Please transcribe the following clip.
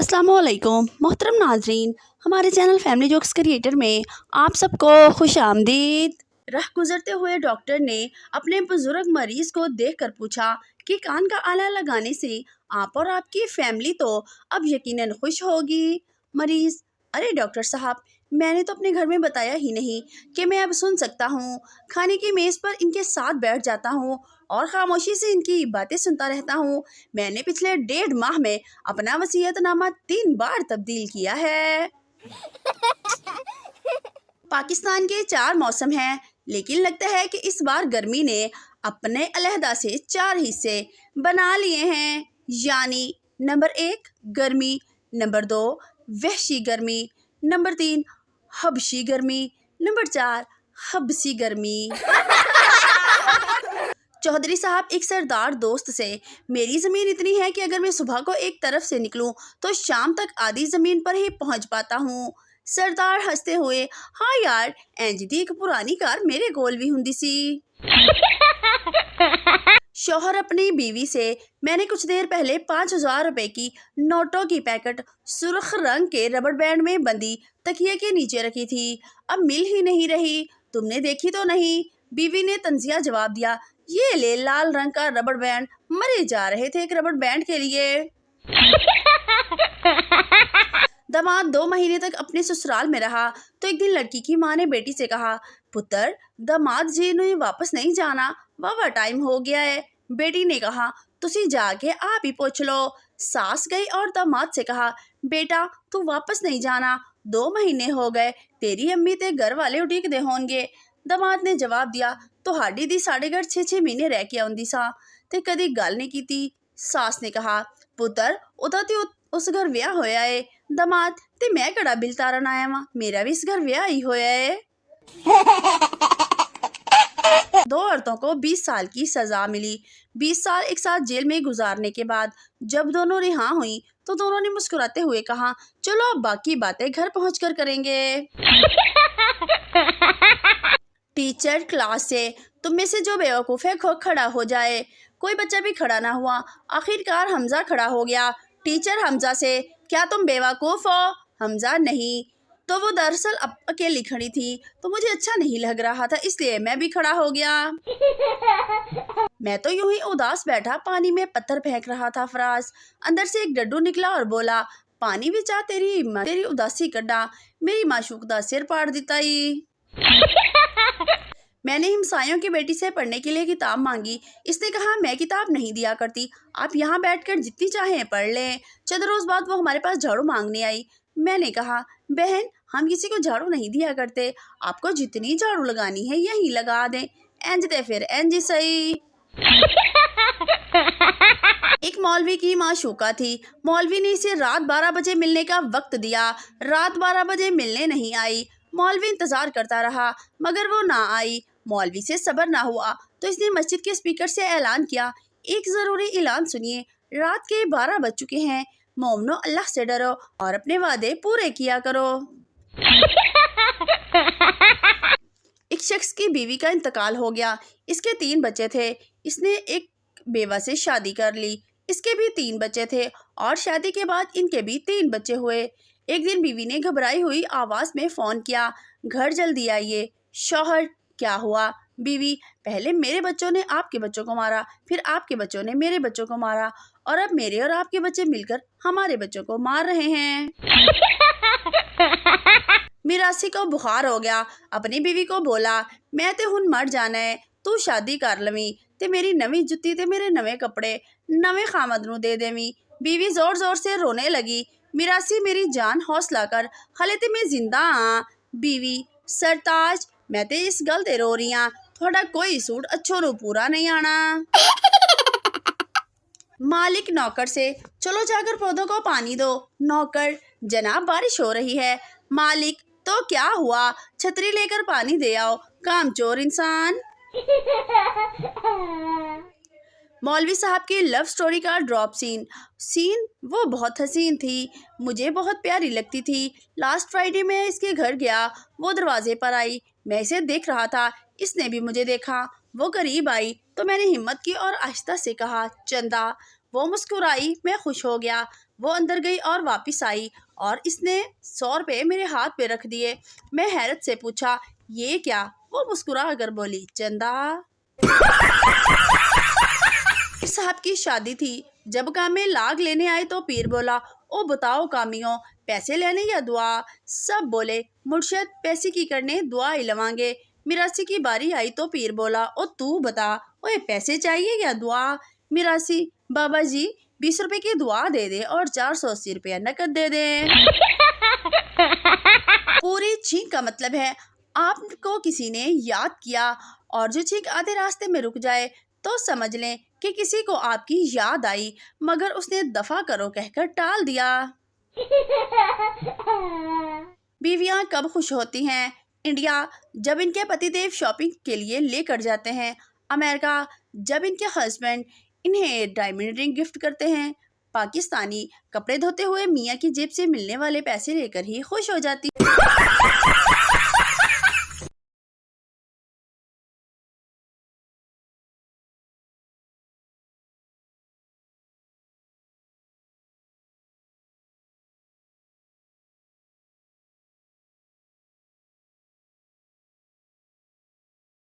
अस्सलाम वालेकुम मोहतरम नाजरीन, हमारे चैनल फैमिली जोक्स क्रिएटर में आप सबको खुश आमदीद। राह गुजरते हुए डॉक्टर ने अपने बुजुर्ग मरीज को देखकर पूछा कि कान का आला लगाने से आप और आपकी फैमिली तो अब यकीनन खुश होगी। मरीज: अरे डॉक्टर साहब, मैंने तो अपने घर में बताया ही नहीं कि मैं अब सुन सकता हूँ। खाने की मेज़ पर इनके साथ बैठ जाता हूँ और खामोशी से इनकी बातें सुनता रहता हूँ। मैंने पिछले 1.5 माह में अपना वसीयतनामा 3 बार तब्दील किया है। पाकिस्तान के 4 मौसम हैं, लेकिन लगता है कि इस बार गर्मी ने अपने अलहदा से 4 हिस्से बना लिए हैं। यानी नंबर 1 गर्मी, नंबर 2 वहशी गर्मी, नंबर 3 हबशी गर्मी, नंबर 4 हबसी गर्मी। चौधरी साहब एक सरदार दोस्त से: मेरी ज़मीन इतनी है कि अगर मैं सुबह को एक तरफ से निकलूं तो शाम तक आधी ज़मीन पर ही पहुंच पाता हूं। सरदार हंसते हुए: हाँ यार, इंज दी एक पुरानी कार मेरे कोल भी हुंदी सी। शौहर अपनी बीवी से: मैंने कुछ देर पहले 5,000 रुपए की नोटों की पैकेट सुर्ख रंग के रबड़ बैंड में बंदी तकिए के नीचे रखी थी, अब मिल ही नहीं रही, तुमने देखी तो नहीं? बीवी ने तंजिया जवाब दिया: ये ले लाल रंग का रबड़ बैंड, मरे जा रहे थे एक रबड़ बैंड के लिए। दामाद 2 महीने तक अपने ससुराल में रहा तो एक दिन लड़की की माँ ने बेटी से कहा: पुत्र, दामाद जी ने वापस नहीं जाना, वावा टाइम हो गया है। बेटी ने कहा: तुसी जाके आप ही पूछ लो। सास गई और दामाद से कहा: बेटा, तू वापस नहीं जाना, 2 महीने हो गए, तेरी अम्मी ते घर वाले उठीक दे होंगे। दामाद ने जवाब दिया: ਤੁਹਾਡੀ ਦੀ ਸਾਡੇ ਘਰ 6-6 ਮਹੀਨੇ ਰਹਿ ਕੇ ਆਉਂਦੀ ਸਾਂ ਤੇ ਕਦੀ ਗੱਲ ਨਹੀਂ ਕੀਤੀ। ਸਾਸ ਨੇ ਕਹਾ: ਪੁੱਤਰ, ਉਹਦਾ ਤੇ ਉਸ ਘਰ ਵਿਆਹ ਹੋਇਆ ਏ। दामाद: ਤੇ ਮੈਂ ਕਿਹੜਾ ਬਿਲ ਤਾਰਨ ਆਇਆ ਵਾਂ, ਮੇਰਾ ਵੀ ਇਸ ਘਰ ਵਿਆਹ ਹੀ ਹੋਇਆ ਏ। 2 औरतों को 20 साल की सजा मिली। 20 साल एक साथ जेल में गुजारने के बाद जब दोनों रिहा हुई तो दोनों ने मुस्कुराते हुए कहा: चलो अब बाकी बातें घर पहुंचकर करेंगे। टीचर क्लास से: तुम में से जो बेवकूफ़ है खड़ा हो जाए। कोई बच्चा भी खड़ा ना हुआ। आखिरकार हमजा खड़ा हो गया। टीचर हमजा से: क्या तुम बेवकूफ़ हो? हमजा: नहीं। तो वो दरअसल अकेली खड़ी थी तो मुझे अच्छा नहीं लग रहा था, इसलिए मैं भी खड़ा हो गया। मैं तो यूं ही उदास बैठा पानी में पत्थर फेंक रहा था। फराज: अंदर से एक डड्डू निकला और बोला: पानी भी चाह तेरी उदासी कड्डा, मेरी माशूक दा सिर पाड़ दिता ही। मैंने हिमसायों की बेटी से पढ़ने के लिए किताब मांगी। इसने कहा: मैं किताब नहीं दिया करती, आप यहाँ बैठकर जितनी चाहें पढ़ लें। चंद रोज़ बाद वो हमारे पास झाड़ू मांगने आई। मैंने कहा: बहन, हम किसी को झाड़ू नहीं दिया करते, आपको जितनी झाड़ू लगानी है यहीं लगा दें, इंज ते फिर इंज सही। एक मौलवी की माशूका थी। मौलवी ने इसे रात 12 बजे मिलने का वक्त दिया। रात 12 बजे मिलने नहीं आई। मौलवी इंतज़ार करता रहा मगर वो ना आई। मौलवी से सब्र ना हुआ तो इसने मस्जिद के स्पीकर से ऐलान किया: एक ज़रूरी ऐलान सुनिए, रात के 12 बज चुके हैं, मोमनो अल्लाह से डरो और अपने वादे पूरे किया करो। एक शख्स की बीवी का इंतकाल हो गया। इसके 3 बच्चे थे। इसने एक बेवा से शादी कर ली। इसके भी 3 बच्चे थे और शादी के बाद इनके भी 3 बच्चे हुए। एक दिन बीवी ने घबराई हुई आवाज़ में फ़ोन किया: घर जल्दी आइए। शौहर: क्या हुआ? बीवी: पहले मेरे बच्चों ने आपके बच्चों को मारा, फिर आपके बच्चों ने मेरे बच्चों को मारा और अब मेरे और आपके बच्चे मिलकर हमारे बच्चों को मार रहे हैं। मिरासी को बुखार हो गया। अपनी बीवी को बोला: मैं ते हुन मर जाना है, तू शादी कर लवी ते मेरी नवी जुत्ती ते मेरे नवे कपड़े नवे खामद नू दे देवी। बीवी जोर जोर से रोने लगी। मिरासी: मेरी जान हौसला कर, हले ते मैं जिंदा हाँ। बीवी: सरताज, मैं ते इस गल ते रो रही हाँ, थोड़ा कोई सूट अच्छो रू पूरा नहीं आना। मालिक नौकर से: चलो जाकर पौधों को पानी दो। नौकर: जनाब, बारिश हो रही है। मालिक: तो क्या हुआ, छतरी लेकर पानी दे आओ, कामचोर इंसान। मौलवी साहब की लव स्टोरी का ड्रॉप सीन वो बहुत हसीन थी, मुझे बहुत प्यारी लगती थी। लास्ट फ्राइडे मैं इसके घर गया, वो दरवाजे पर आई, मैं इसे देख रहा था, इसने भी मुझे देखा। वो करीब आई तो मैंने हिम्मत की और आहिस्ता से कहा: चंदा। वो मुस्कुराई, मैं खुश हो गया। وہ اندر گئی اور واپس آئی اور اس نے 100 روپے میرے ہاتھ پہ رکھ دیے۔ میں حیرت سے پوچھا یہ کیا؟ وہ مسکرا کر بولی چندہ۔ پیر صاحب کی شادی تھی۔ جب کامے لاگ لینے آئے تو پیر بولا او بتاؤ کامیوں پیسے لینے یا دعا؟ سب بولے مرشد پیسے کی کرنے دعا ہی لوانگے۔ میراسی کی باری آئی تو پیر بولا او تو بتا اوے پیسے چاہیے یا دعا؟ میراسی بابا جی 20 روپے کی دعا دے دے اور 480 روپیہ نقد دے دے۔ پوری چھینک کا مطلب ہے آپ کو کسی نے یاد کیا اور جو چھینک آدھے راستے میں رک جائے تو سمجھ لیں کہ کسی کو آپ کی یاد آئی مگر اس نے دفع کرو کہہ کر ٹال دیا۔ بیویاں کب خوش ہوتی ہیں؟ انڈیا جب ان کے پتی دیو شاپنگ کے لیے لے کر جاتے ہیں۔ امریکہ جب ان کے ہسبینڈ انہیں ڈائمنڈ رنگ گفٹ کرتے ہیں۔ پاکستانی کپڑے دھوتے ہوئے میاں کی جیب سے ملنے والے پیسے لے کر ہی خوش ہو جاتی